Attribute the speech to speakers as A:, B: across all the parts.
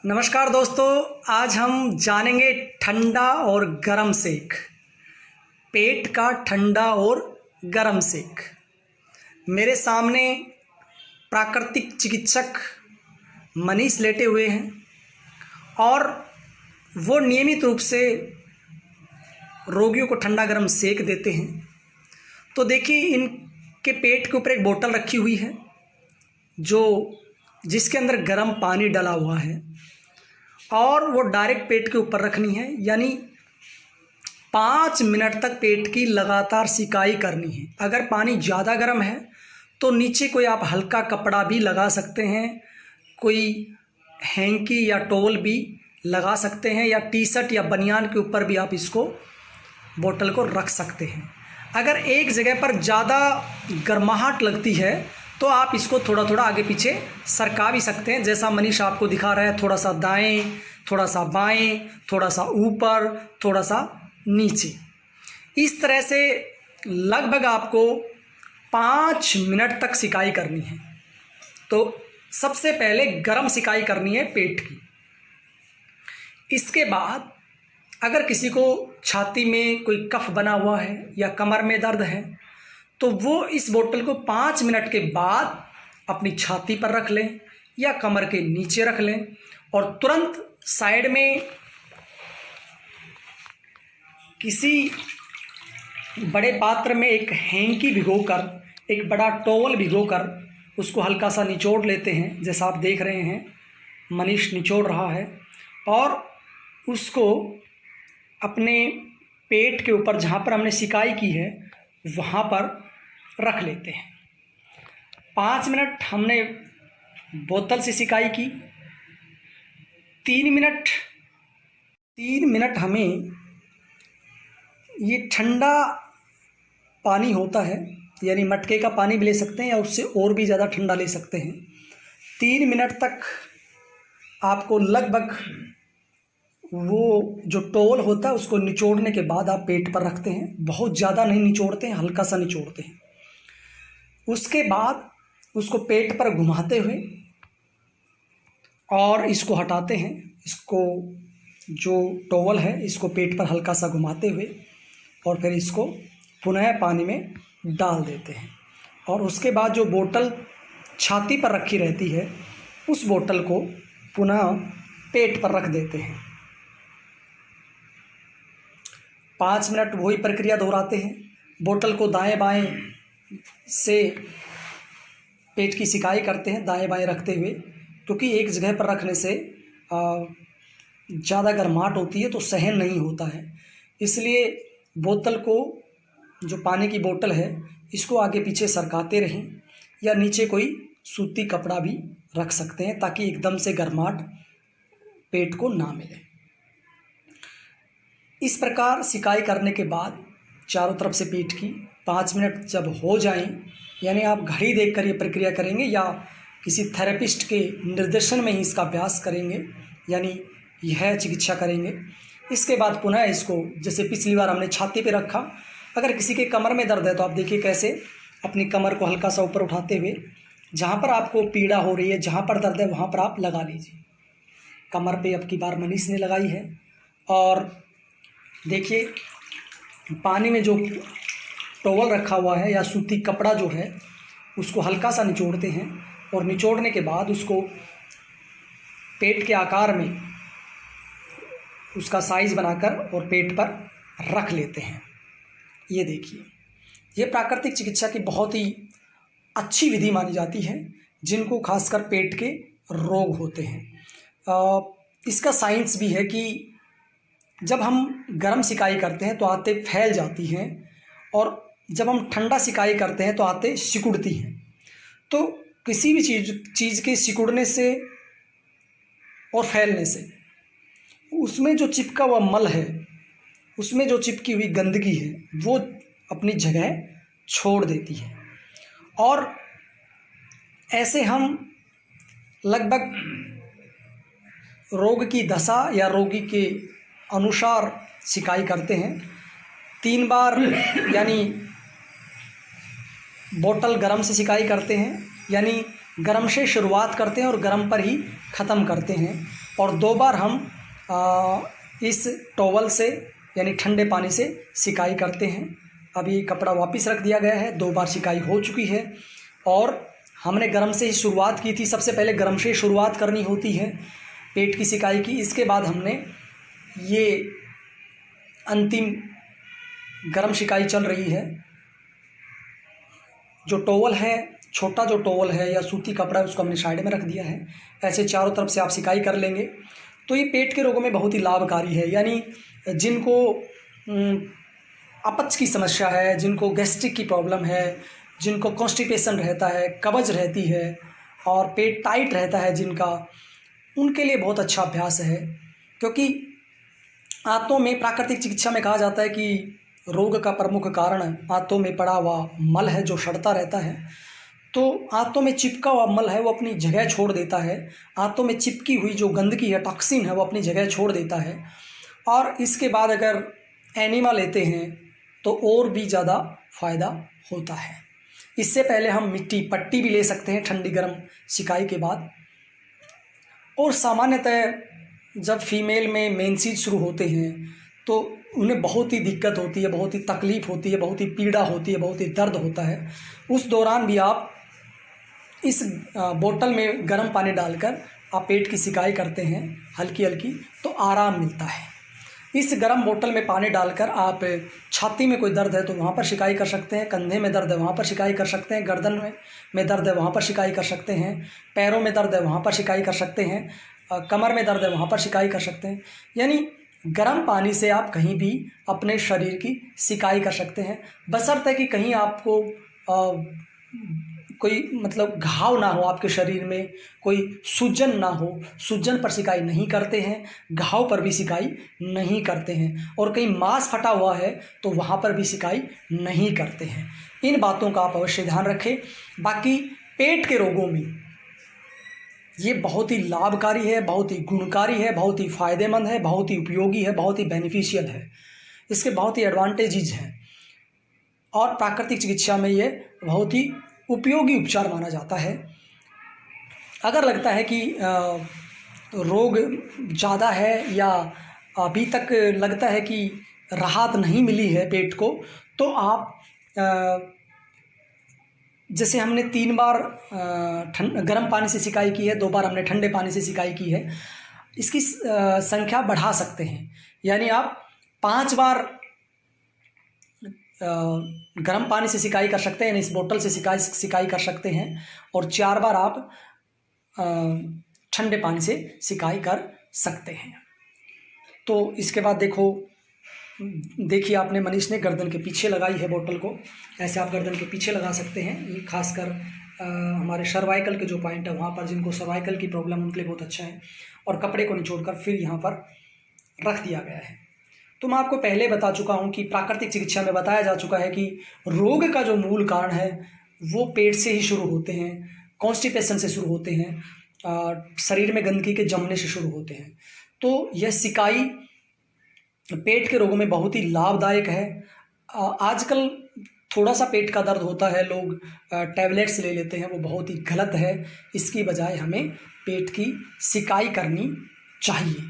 A: नमस्कार दोस्तों, आज हम जानेंगे ठंडा और गरम सेक। पेट का ठंडा और गरम सेक। मेरे सामने प्राकृतिक चिकित्सक मनीष लेटे हुए हैं और वो नियमित रूप से रोगियों को ठंडा गरम सेक देते हैं। तो देखिए, इनके पेट के ऊपर एक बोतल रखी हुई है जिसके अंदर गर्म पानी डाला हुआ है और वो डायरेक्ट पेट के ऊपर रखनी है, यानी 5 मिनट तक पेट की लगातार सिकाई करनी है। अगर पानी ज़्यादा गर्म है तो नीचे कोई आप हल्का कपड़ा भी लगा सकते हैं, कोई हैंकी या टॉवल भी लगा सकते हैं, या टी शर्ट या बनियान के ऊपर भी आप इसको बोतल को रख सकते हैं। अगर एक जगह पर ज़्यादा गर्माहट लगती है तो आप इसको थोड़ा थोड़ा आगे पीछे सरका भी सकते हैं, जैसा मनीष आपको दिखा रहा है। थोड़ा सा दाएं, थोड़ा सा बाएं, थोड़ा सा ऊपर, थोड़ा सा नीचे। इस तरह से लगभग आपको 5 मिनट तक सिकाई करनी है। तो सबसे पहले गरम सिकाई करनी है पेट की। इसके बाद अगर किसी को छाती में कोई कफ बना हुआ है या कमर में दर्द है तो वो इस बोतल को 5 मिनट के बाद अपनी छाती पर रख लें या कमर के नीचे रख लें और तुरंत साइड में किसी बड़े पात्र में एक हैंकी भिगोकर, एक बड़ा टॉवल भिगोकर उसको हल्का सा निचोड़ लेते हैं, जैसा आप देख रहे हैं मनीष निचोड़ रहा है, और उसको अपने पेट के ऊपर जहाँ पर हमने सिकाई की है वहाँ पर रख लेते हैं। 5 मिनट हमने बोतल से सिकाई की। 3 मिनट हमें ये ठंडा पानी होता है, यानी मटके का पानी भी ले सकते हैं या उससे और भी ज़्यादा ठंडा ले सकते हैं। 3 मिनट तक आपको लगभग वो जो टॉवल होता है उसको निचोड़ने के बाद आप पेट पर रखते हैं। बहुत ज़्यादा नहीं निचोड़ते हैं, हल्का सा निचोड़ते हैं। उसके बाद उसको पेट पर घुमाते हुए और इसको हटाते हैं। इसको जो टॉवल है इसको पेट पर हल्का सा घुमाते हुए और फिर इसको पुनः पानी में डाल देते हैं। और उसके बाद जो बोतल छाती पर रखी रहती है उस बोतल को पुनः पेट पर रख देते हैं। 5 मिनट वही प्रक्रिया दोहराते हैं। बोतल को दाएं बाएं से पेट की सिकाई करते हैं, दाएं बाएं रखते हुए, क्योंकि एक जगह पर रखने से ज़्यादा गर्माहट होती है तो सहन नहीं होता है। इसलिए बोतल को, जो पानी की बोतल है, इसको आगे पीछे सरकाते रहें या नीचे कोई सूती कपड़ा भी रख सकते हैं ताकि एकदम से गर्माहट पेट को ना मिले। इस प्रकार सिकाई करने के बाद चारों तरफ से पेट की 5 मिनट जब हो जाएं, यानी आप घड़ी देखकर ये प्रक्रिया करेंगे या किसी थेरेपिस्ट के निर्देशन में ही इसका अभ्यास करेंगे, यानी यह चिकित्सा करेंगे। इसके बाद पुनः इसको, जैसे पिछली बार हमने छाती पे रखा, अगर किसी के कमर में दर्द है तो आप देखिए कैसे अपनी कमर को हल्का सा ऊपर उठाते हुए जहाँ पर आपको पीड़ा हो रही है, जहाँ पर दर्द है वहाँ पर आप लगा लीजिए। कमर पे अब की बार मनीष ने लगाई है। और देखिए, पानी में जो टॉवल रखा हुआ है या सूती कपड़ा जो है उसको हल्का सा निचोड़ते हैं और निचोड़ने के बाद उसको पेट के आकार में उसका साइज़ बनाकर और पेट पर रख लेते हैं। ये देखिए, ये प्राकृतिक चिकित्सा की बहुत ही अच्छी विधि मानी जाती है जिनको खासकर पेट के रोग होते हैं। इसका साइंस भी है कि जब हम गर्म सिकाई करते हैं तो आंतें फैल जाती हैं और जब हम ठंडा सिकाई करते हैं तो आंतें सिकुड़ती हैं। तो किसी भी चीज़ के सिकुड़ने से और फैलने से उसमें जो चिपका हुआ मल है, उसमें जो चिपकी हुई गंदगी है, वो अपनी जगह छोड़ देती है। और ऐसे हम लगभग रोग की दशा या रोगी के अनुसार सिकाई करते हैं। 3 बार, यानी बोतल गरम से सिकाई करते हैं, यानी गर्म से शुरुआत करते हैं और गर्म पर ही ख़त्म करते हैं। और 2 बार हम इस टॉवल से यानी ठंडे पानी से सिकाई करते हैं। अभी कपड़ा वापस रख दिया गया है, 2 बार सिकाई हो चुकी है और हमने गर्म से ही शुरुआत की थी। सबसे पहले गर्म से शुरुआत करनी होती है पेट की सिकाई की। इसके बाद हमने ये अंतिम गर्म सिकाई चल रही है। जो टॉवल है, छोटा जो टॉवल है या सूती कपड़ा है, उसको हमने साइड में रख दिया है। ऐसे चारों तरफ से आप सिकाई कर लेंगे तो ये पेट के रोगों में बहुत ही लाभकारी है। यानी जिनको अपच की समस्या है, जिनको गैस्ट्रिक की प्रॉब्लम है, जिनको कॉन्स्टिपेशन रहता है, कब्ज रहती है और पेट टाइट रहता है जिनका, उनके लिए बहुत अच्छा अभ्यास है। क्योंकि आंतों में, प्राकृतिक चिकित्सा में कहा जाता है कि रोग का प्रमुख कारण आंतों में पड़ा हुआ मल है जो सड़ता रहता है। तो आंतों में चिपका हुआ मल है वो अपनी जगह छोड़ देता है। आंतों में चिपकी हुई जो गंदगी है, टॉक्सिन है, वो अपनी जगह छोड़ देता है। और इसके बाद अगर एनिमा लेते हैं तो और भी ज़्यादा फ़ायदा होता है। इससे पहले हम मिट्टी पट्टी भी ले सकते हैं ठंडी गर्म सिकाई के बाद। और सामान्यतः जब फीमेल में मेंसेस शुरू होते हैं तो उन्हें बहुत ही दिक्कत होती है, बहुत ही तकलीफ़ होती है, बहुत ही पीड़ा होती है, बहुत ही दर्द होता है। उस दौरान भी आप इस बोतल में गर्म पानी डालकर आप पेट की सिकाई करते हैं हल्की हल्की, तो आराम मिलता है। इस गर्म बोतल में पानी डालकर आप छाती में कोई दर्द है तो वहाँ पर सिकाई कर सकते हैं, कंधे में दर्द है वहाँ पर सिकाई कर सकते हैं, गर्दन में दर्द है वहाँ पर सिकाई कर सकते हैं, पैरों में दर्द है वहाँ पर सिकाई कर सकते हैं, कमर में दर्द है वहाँ पर सिकाई कर सकते हैं। यानी गर्म पानी से आप कहीं भी अपने शरीर की सिकाई कर सकते हैं, बशर्ते कि कहीं आपको कोई मतलब घाव ना हो, आपके शरीर में कोई सूजन ना हो। सूजन पर सिकाई नहीं करते हैं, घाव पर भी सिकाई नहीं करते हैं, और कहीं मांस फटा हुआ है तो वहाँ पर भी सिकाई नहीं करते हैं। इन बातों का आप अवश्य ध्यान रखें। बाकी पेट के रोगों में ये बहुत ही लाभकारी है, बहुत ही गुणकारी है, बहुत ही फ़ायदेमंद है, बहुत ही उपयोगी है, बहुत ही बेनिफिशियल है। इसके बहुत ही एडवांटेजेस हैं और प्राकृतिक चिकित्सा में ये बहुत ही उपयोगी उपचार माना जाता है। अगर लगता है कि रोग ज़्यादा है या अभी तक लगता है कि राहत नहीं मिली है पेट को, तो आप जैसे हमने 3 बार गर्म पानी से सिकाई की है, 2 बार हमने ठंडे पानी से सिकाई की है, इसकी संख्या बढ़ा सकते हैं। यानी आप 5 बार गर्म पानी से सिकाई कर सकते हैं, इस बोतल से सिकाई कर सकते हैं, और 4 बार आप ठंडे पानी से सिकाई कर सकते हैं। तो इसके बाद देखिए आपने, मनीष ने गर्दन के पीछे लगाई है बोतल को। ऐसे आप गर्दन के पीछे लगा सकते हैं। ये खासकर हमारे सर्वाइकल के जो पॉइंट है वहाँ पर, जिनको सर्वाइकल की प्रॉब्लम, उनके लिए बहुत अच्छा है। और कपड़े को निचोड़कर फिर यहाँ पर रख दिया गया है। तो मैं आपको पहले बता चुका हूँ कि प्राकृतिक चिकित्सा में बताया जा चुका है कि रोग का जो मूल कारण है वो पेट से ही शुरू होते हैं, कॉन्स्टिपेशन से शुरू होते हैं, शरीर में गंदगी के जमने से शुरू होते हैं। तो यह सिकाई पेट के रोगों में बहुत ही लाभदायक है। आजकल थोड़ा सा पेट का दर्द होता है, लोग टैबलेट्स ले लेते हैं, वो बहुत ही गलत है। इसकी बजाय हमें पेट की सिकाई करनी चाहिए।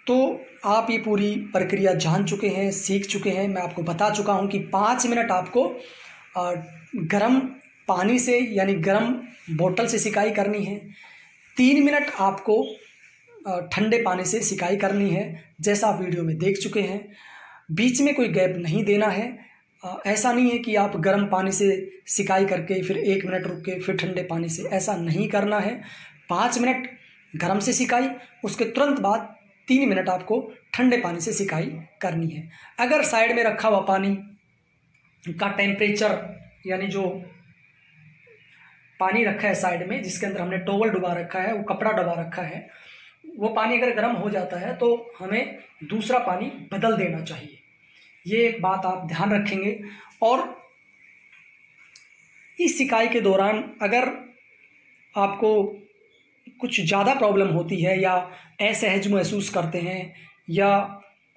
A: तो आप ये पूरी प्रक्रिया जान चुके हैं, सीख चुके हैं। मैं आपको बता चुका हूँ कि 5 मिनट आपको गर्म पानी से यानी गर्म बोतल से सिकाई करनी है, 3 मिनट आपको ठंडे पानी से सिकाई करनी है, जैसा आप वीडियो में देख चुके हैं। बीच में कोई गैप नहीं देना है। ऐसा नहीं है कि आप गर्म पानी से सिकाई करके फिर 1 मिनट रुक के फिर ठंडे पानी से, ऐसा नहीं करना है। 5 मिनट गर्म से सिकाई, उसके तुरंत बाद 3 मिनट आपको ठंडे पानी से सिकाई करनी है। अगर साइड में रखा हुआ पानी का टेम्परेचर, यानी जो पानी रखा है साइड में, जिसके अंदर हमने टॉवल डुबा रखा है, वो कपड़ा डुबा रखा है, वो पानी अगर गर्म हो जाता है तो हमें दूसरा पानी बदल देना चाहिए। ये बात आप ध्यान रखेंगे। और इस सिकाई के दौरान अगर आपको कुछ ज़्यादा प्रॉब्लम होती है या असहज महसूस करते हैं या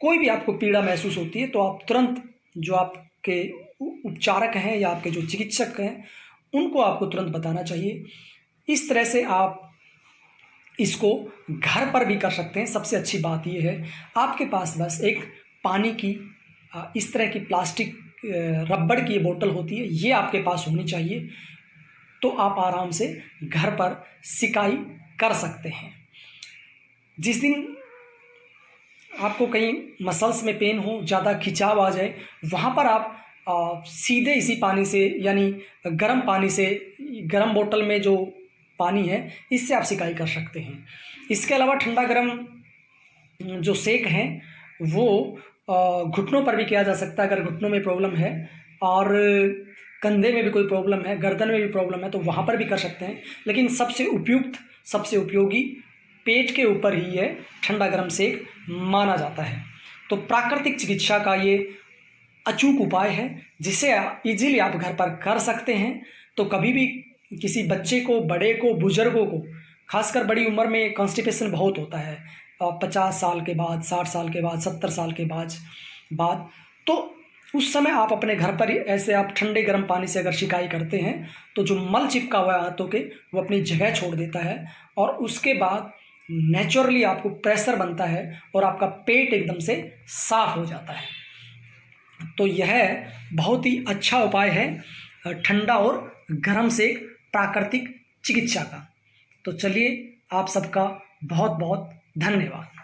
A: कोई भी आपको पीड़ा महसूस होती है, तो आप तुरंत जो आपके उपचारक हैं या आपके जो चिकित्सक हैं उनको आपको तुरंत बताना चाहिए। इस तरह से आप इसको घर पर भी कर सकते हैं। सबसे अच्छी बात यह है, आपके पास बस एक पानी की इस तरह की प्लास्टिक रबड़ की बोतल होती है, ये आपके पास होनी चाहिए। तो आप आराम से घर पर सिकाई कर सकते हैं। जिस दिन आपको कहीं मसल्स में पेन हो, ज़्यादा खिंचाव आ जाए, वहाँ पर आप सीधे इसी पानी से, यानी गर्म पानी से, गर्म बोतल में जो पानी है, इससे आप सिकाई कर सकते हैं। इसके अलावा ठंडा गर्म जो सेक हैं वो घुटनों पर भी किया जा सकता है। अगर घुटनों में प्रॉब्लम है और कंधे में भी कोई प्रॉब्लम है, गर्दन में भी प्रॉब्लम है, तो वहाँ पर भी कर सकते हैं। लेकिन सबसे उपयुक्त, सबसे उपयोगी पेट के ऊपर ही ये ठंडा गर्म सेक माना जाता है। तो प्राकृतिक चिकित्सा का ये अचूक उपाय है, जिसे इजीली आप घर पर कर सकते हैं। तो कभी भी किसी बच्चे को, बड़े को, बुजुर्गों को, खासकर बड़ी उम्र में कॉन्स्टिपेशन बहुत होता है, 50 साल के बाद, 60 साल के बाद, 70 साल के बाद तो उस समय आप अपने घर पर ही ऐसे आप ठंडे गर्म पानी से अगर सिकाई करते हैं तो जो मल चिपका हुआ है हाथों के, वो अपनी जगह छोड़ देता है और उसके बाद नेचुरली आपको प्रेशर बनता है और आपका पेट एकदम से साफ हो जाता है। तो यह बहुत ही अच्छा उपाय है ठंडा और गर्म से प्राकृतिक चिकित्सा का। तो चलिए, आप सबका बहुत बहुत धन्यवाद।